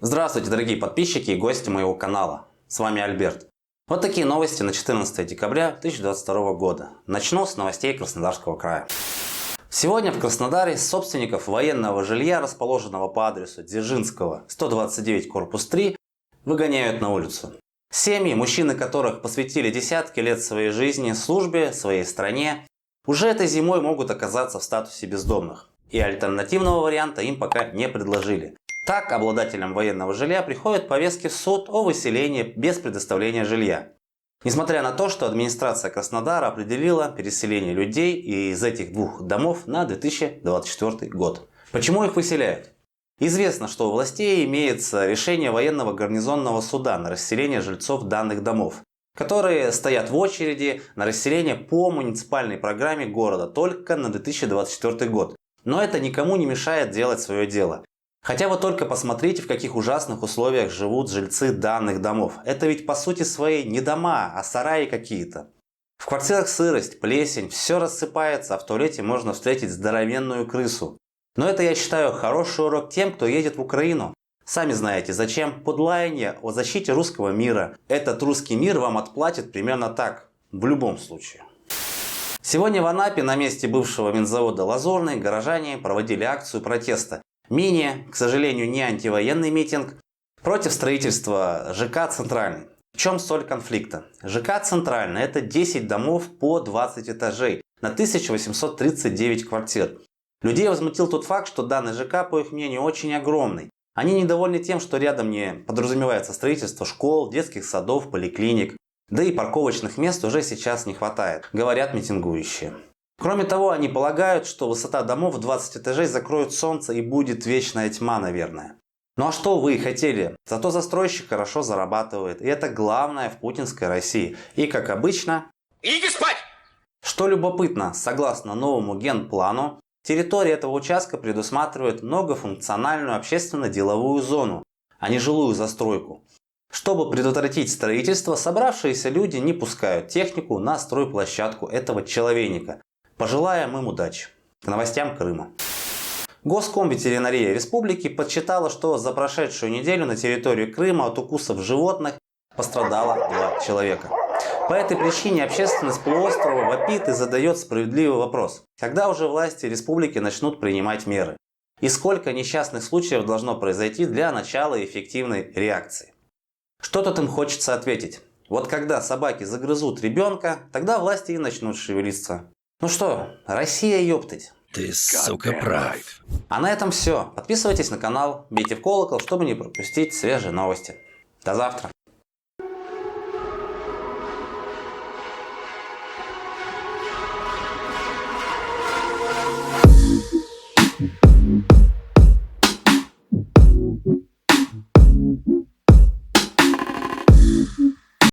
Здравствуйте, дорогие подписчики и гости моего канала. С вами Альберт. Вот такие новости на 14 декабря 2022 года. Начну с новостей Краснодарского края. Сегодня в Краснодаре собственников военного жилья, расположенного по адресу Дзержинского, 129, корпус 3, выгоняют на улицу. Семьи, мужчины которых посвятили десятки лет своей жизни службе, своей стране, уже этой зимой могут оказаться в статусе бездомных. И альтернативного варианта им пока не предложили. Так, обладателям военного жилья приходят повестки в суд о выселении без предоставления жилья. Несмотря на то, что администрация Краснодара определила переселение людей из этих двух домов на 2024 год. Почему их выселяют? Известно, что у властей имеется решение военного гарнизонного суда на расселение жильцов данных домов, которые стоят в очереди на расселение по муниципальной программе города только на 2024 год. Но это никому не мешает делать свое дело. Хотя вы только посмотрите, в каких ужасных условиях живут жильцы данных домов. Это ведь по сути своей не дома, а сараи какие-то. В квартирах сырость, плесень, все рассыпается, а в туалете можно встретить здоровенную крысу. Но это, я считаю, хороший урок тем, кто едет в Украину. Сами знаете, зачем подлаяние о защите русского мира. Этот русский мир вам отплатит примерно так, в любом случае. Сегодня в Анапе на месте бывшего минзавода «Лазурный» горожане проводили акцию протеста. К сожалению, не антивоенный митинг, против строительства ЖК «Центральный». В чем соль конфликта? ЖК «Центральный» – это 10 домов по 20 этажей на 1839 квартир. Людей возмутил тот факт, что данный ЖК, по их мнению, очень огромный. Они недовольны тем, что рядом не подразумевается строительство школ, детских садов, поликлиник. Да и парковочных мест уже сейчас не хватает, говорят митингующие. Кроме того, они полагают, что высота домов в 20 этажей закроет солнце и будет вечная тьма, наверное. Ну а что вы хотели? Зато застройщик хорошо зарабатывает. И это главное в путинской России. И как обычно... Иди спать! Что любопытно, согласно новому генплану, территория этого участка предусматривает многофункциональную общественно-деловую зону, а не жилую застройку. Чтобы предотвратить строительство, собравшиеся люди не пускают технику на стройплощадку этого человейника. Пожелаем им удачи. К новостям Крыма. Госкомветеринария республики подсчитала, что за прошедшую неделю на территории Крыма от укусов животных пострадало 2 человека. По этой причине общественность полуострова вопит и задает справедливый вопрос. Когда уже власти республики начнут принимать меры? И сколько несчастных случаев должно произойти для начала эффективной реакции? Что тут им хочется ответить? Вот когда собаки загрызут ребенка, тогда власти и начнут шевелиться. Ну что, Россия, ёптать. Ты, сука, прав. А на этом все. Подписывайтесь на канал, бейте в колокол, чтобы не пропустить свежие новости. До завтра.